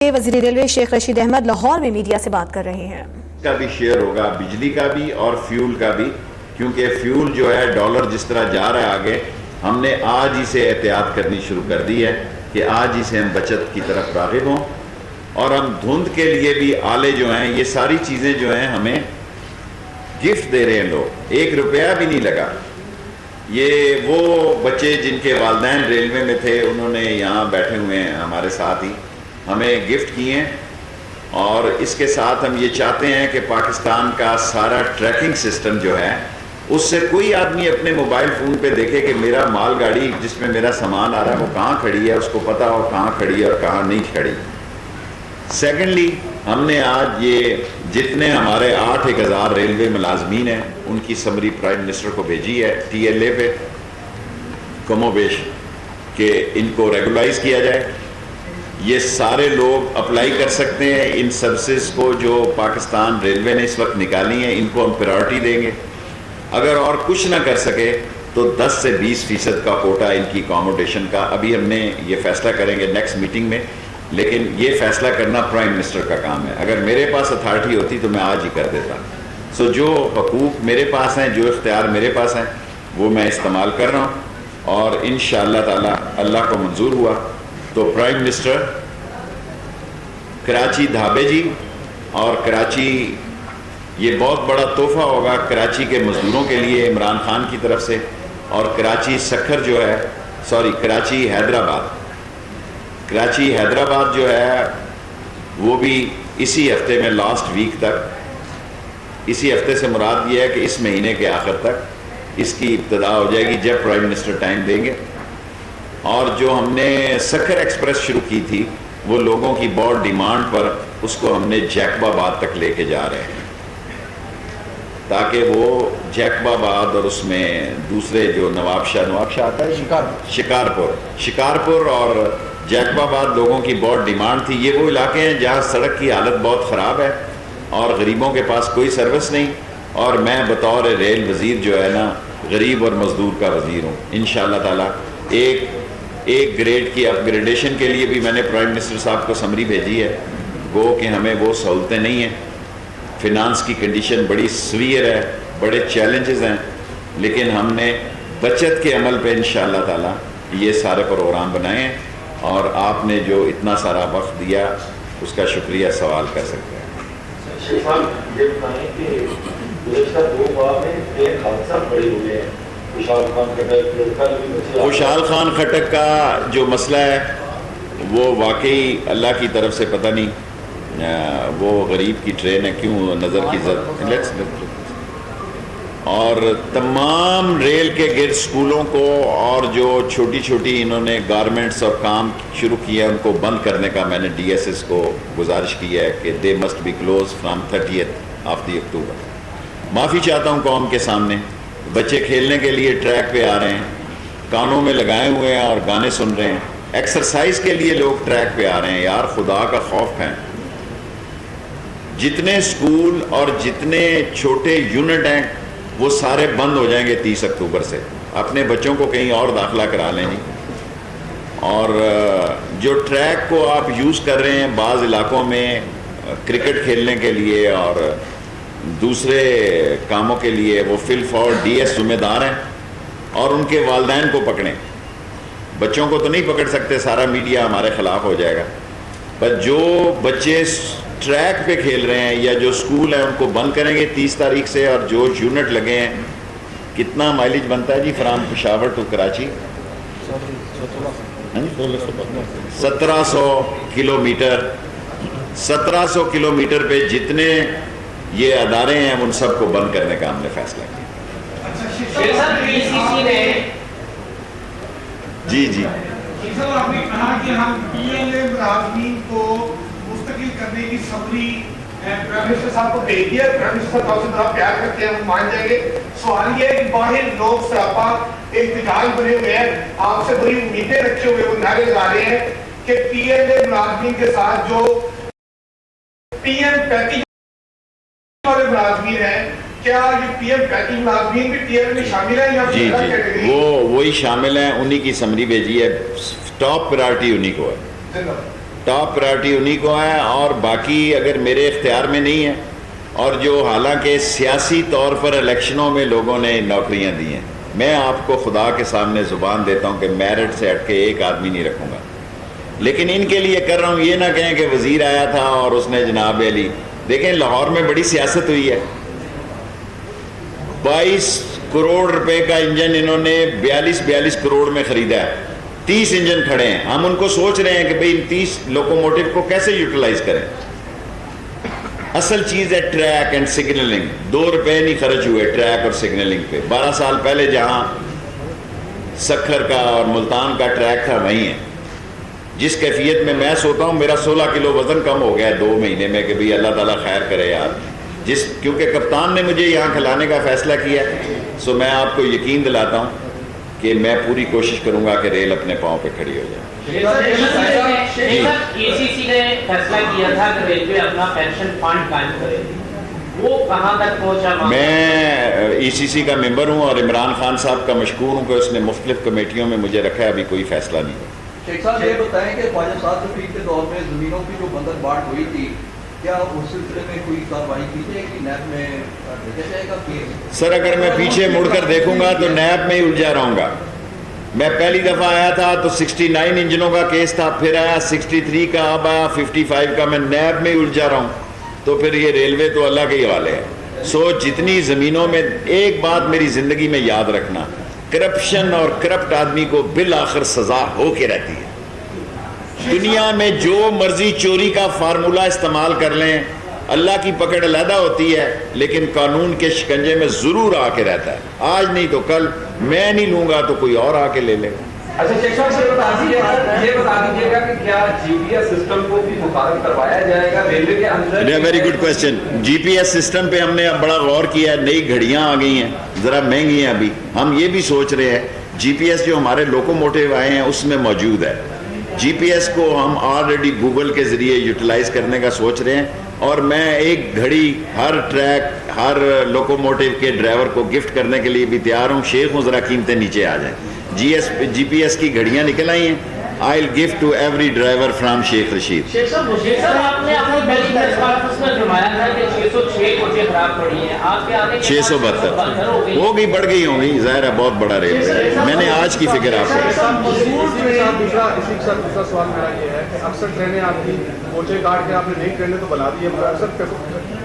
وزیر ریلوے شیخ رشید احمد لاہور میں میڈیا سے بات کر رہے ہیں۔ کا بھی شیئر ہوگا، بجلی کا بھی اور فیول کا بھی، کیونکہ فیول جو ہے ڈالر جس طرح جا رہا ہے آگے، ہم نے آج ہی سے احتیاط کرنی شروع کر دی ہے کہ آج ہی سے ہم بچت کی طرف راغب ہوں، اور ہم دھند کے لیے بھی آلے جو ہیں، یہ ساری چیزیں جو ہیں ہمیں گفٹ دے رہے ہیں لوگ، 1 روپیہ بھی نہیں لگا۔ یہ وہ بچے جن کے والدین ریلوے میں تھے، انہوں نے یہاں بیٹھے ہوئے ہیں ہمارے ساتھ ہی، ہمیں گفٹ کیے ہیں، اور اس کے ساتھ ہم یہ چاہتے ہیں کہ پاکستان کا سارا ٹریکنگ سسٹم جو ہے، اس سے کوئی آدمی اپنے موبائل فون پہ دیکھے کہ میرا مال گاڑی جس میں میرا سامان آ رہا ہے وہ کہاں کھڑی ہے، اس کو پتہ ہو کہاں کھڑی ہے اور کہاں نہیں کھڑی۔ سیکنڈلی، ہم نے آج یہ جتنے ہمارے 8,000 ریلوے ملازمین ہیں ان کی سمری پرائم منسٹر کو بھیجی ہے TLA پہ کم و بیش، کہ ان کو ریگولائز کیا جائے۔ یہ سارے لوگ اپلائی کر سکتے ہیں ان سروسز کو جو پاکستان ریلوے نے اس وقت نکالی ہیں، ان کو ہم پرائرٹی دیں گے۔ اگر اور کچھ نہ کر سکے تو 10 سے 20% کا کوٹا ان کی اکاموڈیشن کا، ابھی ہم نے یہ فیصلہ کریں گے نیکسٹ میٹنگ میں، لیکن یہ فیصلہ کرنا پرائم منسٹر کا کام ہے۔ اگر میرے پاس اتھارٹی ہوتی تو میں آج ہی کر دیتا۔ جو حقوق میرے پاس ہیں، جو اختیار میرے پاس ہیں، وہ میں استعمال کر رہا ہوں، اور انشاءاللہ تعالی اللہ کو منظور ہوا تو پرائم منسٹر کراچی دھابے جی، اور کراچی، یہ بہت بڑا تحفہ ہوگا کراچی کے مزدوروں کے لیے عمران خان کی طرف سے، اور کراچی سکھر جو ہے، کراچی حیدرآباد جو ہے وہ بھی اسی ہفتے میں لاسٹ ویک تک، اسی ہفتے سے مراد یہ ہے کہ اس مہینے کے آخر تک اس کی ابتدا ہو جائے گی جب پرائم منسٹر ٹائم دیں گے۔ اور جو ہم نے سکھر ایکسپریس شروع کی تھی، وہ لوگوں کی بہت ڈیمانڈ پر اس کو ہم نے جیکب آباد تک لے کے جا رہے ہیں، تاکہ وہ جیکب آباد اور اس میں دوسرے جو نواب شاہ آتا ہے، شکارپور اور جیکب آباد لوگوں کی بہت ڈیمانڈ تھی۔ یہ وہ علاقے ہیں جہاں سڑک کی حالت بہت خراب ہے اور غریبوں کے پاس کوئی سروس نہیں، اور میں بطور ریل وزیر جو ہے نا، غریب اور مزدور کا وزیر ہوں۔ انشاءاللہ تعالی ایک گریڈ کی اپ گریڈیشن کے لیے بھی میں نے پرائم منسٹر صاحب کو سمری بھیجی ہے، گو کہ ہمیں وہ سہولتیں نہیں ہیں، فنانس کی کنڈیشن بڑی سویئر ہے، بڑے چیلنجز ہیں، لیکن ہم نے بچت کے عمل پہ انشاءاللہ تعالی یہ سارے پروگرام بنائے ہیں، اور آپ نے جو اتنا سارا وقت دیا اس کا شکریہ سوال کر سکتے ہیں۔ شیخ صاحب یہ بتائیں کہ گزشتہ 2 ماہ میں ایک حادثہ بڑے ہوئے ہیں، خوشحال خان خٹک کا جو مسئلہ ہے وہ واقعی اللہ کی طرف سے پتہ نہیں، وہ غریب کی ٹرین ہے، کیوں نظر کی زد، اور تمام ریل کے گرد سکولوں کو اور جو چھوٹی چھوٹی انہوں نے گارمنٹس اور کام شروع کیا ہے ان کو بند کرنے کا میں نے DSS کو گزارش کی ہے کہ they must be close from 30th of October. معافی چاہتا ہوں قوم کے سامنے، بچے کھیلنے کے لیے ٹریک پہ آ رہے ہیں، کانوں میں لگائے ہوئے ہیں اور گانے سن رہے ہیں، ایکسرسائز کے لیے لوگ ٹریک پہ آ رہے ہیں، یار خدا کا خوف ہے۔ جتنے سکول اور جتنے چھوٹے یونٹ ہیں وہ سارے بند ہو جائیں گے 30 اکتوبر سے، اپنے بچوں کو کہیں اور داخلہ کرا لیں جی۔ اور جو ٹریک کو آپ یوز کر رہے ہیں بعض علاقوں میں کرکٹ کھیلنے کے لیے اور دوسرے کاموں کے لیے، وہ فل فور DS ذمہ دار ہیں، اور ان کے والدین کو پکڑیں۔ بچوں کو تو نہیں پکڑ سکتے، سارا میڈیا ہمارے خلاف ہو جائے گا، پر جو بچے ٹریک پہ کھیل رہے ہیں یا جو سکول ہیں ان کو بند کریں گے 30 تاریخ سے، اور جو یونٹ لگے ہیں، کتنا مائلیج بنتا ہے جی from Peshawar to Karachi? 1700 kilometre, 1700 kilometre پہ جتنے یہ ادارے ہیں ان سب کو بند کرنے کا ہم نے فیصلہ کیا۔ جی آپ نے کہا کہ ہم PLA ملازمین کو مستقل کرنے کی سمری پرائم منسٹر صاحب کو بھیج دیا، پرائم منسٹر صاحب سے بڑا پیار کرتے ہیں، ہم مان جائیں گے۔ سوال یہ ہے کہ باہر لوگ سراپا احتجاج بنے ہوئے ہیں، آپ سے بڑی امیدیں رکھے ہوئے، وہ نعرے لگا رہے ہیں کہ PLA ملازمین کے ساتھ جو PM پیکیج والے ملازمین ہیں، کیا یہ PM پیکیج ملازمین بھی TLA میں شامل ہیں یا جی وہی شامل ہیں، انہی کی سمری بھیجی ہے، ٹاپ پرائرٹی انہی کو ہے۔ ٹاپ پرائرٹی انہی کو ہے، اور باقی اگر میرے اختیار میں نہیں ہے، اور جو حالانکہ سیاسی طور پر الیکشنوں میں لوگوں نے نوکریاں دی ہیں، میں آپ کو خدا کے سامنے زبان دیتا ہوں کہ میرٹ سے ہٹ کے ایک آدمی نہیں رکھوں گا، لیکن ان کے لیے کر رہا ہوں. یہ نہ کہیں کہ وزیر آیا تھا اور اس نے جناب علی، دیکھیں لاہور میں بڑی سیاست ہوئی ہے. 22 کروڑ روپے کا انجن انہوں نے 42 کروڑ میں خریدا ہے. 30 انجن کھڑے ہیں. ہم ان کو سوچ رہے ہیں کہ بھئی ان 30 لوکوموٹیو کو کیسے یوٹیلائز کریں. اصل چیز ہے ٹریک اینڈ سگنلنگ. 2 روپے نہیں خرچ ہوئے ٹریک اور سگنلنگ پہ. 12 سال پہلے جہاں سکھر کا اور ملتان کا ٹریک تھا وہیں ہے. جس کیفیت میں میں سوتا ہوں، میرا 16 کلو وزن کم ہو گیا 2 مہینے میں کہ بھئی اللہ تعالیٰ خیر کرے یار. کیونکہ کپتان نے مجھے یہاں کھلانے کا فیصلہ کیا، سو میں آپ کو یقین دلاتا ہوں کہ میں پوری کوشش کروں گا کہ ریل اپنے پاؤں پہ کھڑی ہو جائے. ACC نے فیصلہ کیا تھا کہ ریلوے اپنا پینشن فنڈ قائم کرے، وہ کہاں تک پہنچا؟ میں ECC کا ممبر ہوں اور عمران خان صاحب کا مشکور ہوں کہ اس نے مختلف کمیٹیوں میں مجھے رکھا ہے. ابھی کوئی فیصلہ نہیں. شیخ صاحب یہ بتائیں کہ خواجہ سعد رفیق کے دور میں زمینوں کی جو بندر بانٹ ہوئی تھی، کیا اس سلسلے میں کوئی کارروائی کی جائے گی؟ نیب میں بھیجا جائے گا کیس؟ سر اگر میں پیچھے مڑ کر دیکھوں گا تو نیب میں ہی الجھا رہوں گا. میں پہلی دفعہ آیا تھا تو 69 انجنوں کا کیس تھا، پھر آیا 63 کا، اب آیا 55 کا. میں نیب میں ہی الجھا رہا ہوں. تو پھر یہ ریلوے تو اللہ کے ہی حوالے ہے. سو جتنی زمینوں میں، ایک بات میری زندگی میں یاد رکھنا، کرپشن اور کرپٹ آدمی کو بالآخر سزا ہو کے رہتی ہے. دنیا میں جو مرضی چوری کا فارمولہ استعمال کر لیں، اللہ کی پکڑ علیحدہ ہوتی ہے، لیکن قانون کے شکنجے میں ضرور آ کے رہتا ہے. آج نہیں تو کل، میں نہیں لوں گا تو کوئی اور آ کے لے لے گا. اچھا شیخ صاحب یہ بتا دیجیے گا کہ کیا GPS سسٹم کو بھی مقرر کروایا جائے گا ریلوے کے اندر؟ Very good question. GPS system پہ ہم نے اب بڑا غور کیا ہے. نئی گھڑیاں آ گئی ہیں، ذرا مہنگی ہیں. ابھی ہم یہ بھی سوچ رہے ہیں GPS جو ہمارے لوکوموٹیو آئے ہیں اس میں موجود ہے. GPS کو ہم آلریڈی گوگل کے ذریعے یوٹیلائز کرنے کا سوچ رہے ہیں. اور میں ایک گھڑی ہر ٹریک، ہر لوکوموٹیو کے ڈرائیور کو گفٹ کرنے کے لیے بھی تیار ہوں. شیخ ہوں، ذرا قیمتیں نیچے آ جائیں. GPS کی گھڑیاں نکل آئی ہیں. I'll give to every driver from Sheikh Rashid. شیخ صاحب آپ نے اپنی پہلی پریس کانفرنس میں فرمایا تھا کہ 606 کوچیں خراب پڑی ہیں، آپ کے آنے کے 672 ہو گئی، بڑھ گئی ہوں گی. ظاہر ہے بہت بڑا ریل ہے. میں نے آج کی فکر آپ کو. دوسرا سوال میرا یہ ہے کہ اکثر ٹرینیں آپ کی کوچیں کاٹ کے آپ نے نئی ٹرینیں تو بنا دی ہے، مگر اکثر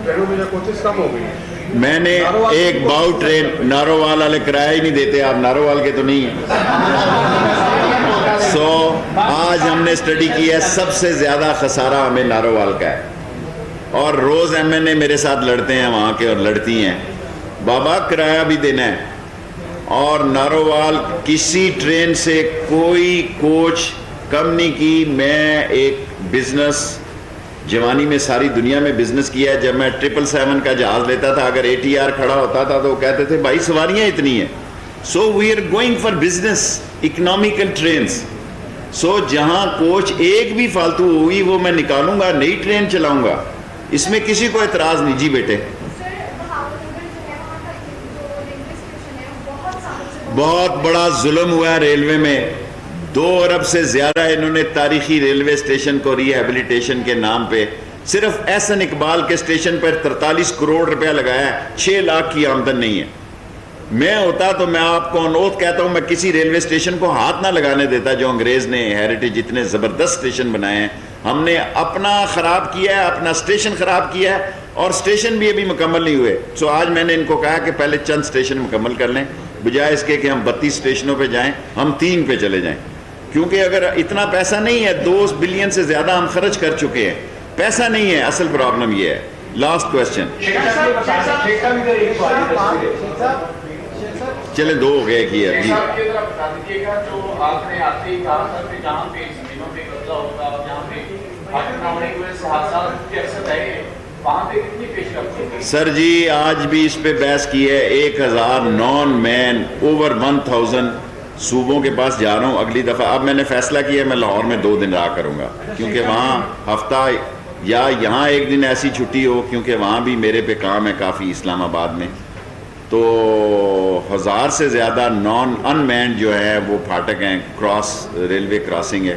ٹرینوں میں جو کوچز کم ہو گئی ہیں. میں نے ایک باؤ ٹرین، نارووال والے کرایہ ہی نہیں دیتے. آپ نارووال کے تو نہیں ہیں. سو آج ہم نے اسٹڈی کی ہے، سب سے زیادہ خسارہ ہمیں نارووال کا ہے. اور روز MNA میرے ساتھ لڑتے ہیں وہاں کے، اور لڑتی ہیں. بابا کرایہ بھی دینا ہے. اور نارووال کسی ٹرین سے کوئی کوچ کم نہیں کی. میں ایک بزنس جوانی میں ساری دنیا میں بزنس کیا ہے. جب میں 777 کا جہاز لیتا تھا، اگر ATR کھڑا ہوتا تھا تو وہ کہتے تھے بھائی سواریاں اتنی ہیں. So we are going for business economical trains. So جہاں کوچ ایک بھی فالتو ہوئی وہ میں نکالوں گا، نئی ٹرین چلاؤں گا. اس میں کسی کو اعتراض نہیں. جی بیٹے، بہت بڑا ظلم ہوا ہے ریلوے میں. 2 ارب سے زیادہ انہوں نے تاریخی ریلوے اسٹیشن کو ری ہیبلیٹیشن کے نام پہ، صرف احسن اقبال کے اسٹیشن پر 43 کروڑ روپیہ لگایا ہے. 6 لاکھ کی آمدن نہیں ہے. میں ہوتا تو میں آپ کو انوت کہتا ہوں، میں کسی ریلوے اسٹیشن کو ہاتھ نہ لگانے دیتا جو انگریز نے ہیریٹیج اتنے زبردست اسٹیشن بنائے ہیں. ہم نے اپنا خراب کیا ہے، اپنا اسٹیشن خراب کیا ہے، اور اسٹیشن بھی ابھی مکمل نہیں ہوئے. سو آج میں نے ان کو کہا کہ پہلے چند اسٹیشن مکمل کر لیں، بجائے اس کے کہ ہم 32 اسٹیشنوں پہ جائیں، ہم 3 پہ چلے جائیں. کیونکہ اگر اتنا پیسہ نہیں ہے، 2 بلین سے زیادہ ہم خرچ کر چکے ہیں. پیسہ نہیں ہے، اصل پرابلم یہ ہے. Last question. چلے 2 ہو گئے کی ہے. جی سر جی آج بھی اس پہ بحث کی ہے. 1000 نان مین، اوور 1000 صوبوں کے پاس جا رہا ہوں اگلی دفعہ. اب میں نے فیصلہ کیا میں لاہور میں 2 دن رہا کروں گا، کیونکہ وہاں ہفتہ یا یہاں 1 دن ایسی چھٹی ہو، کیونکہ وہاں بھی میرے پہ کام ہے کافی اسلام آباد میں. تو 1000 سے زیادہ ان مینڈ جو ہے وہ پھاٹک ہیں، ریلوے کراسنگ ہے.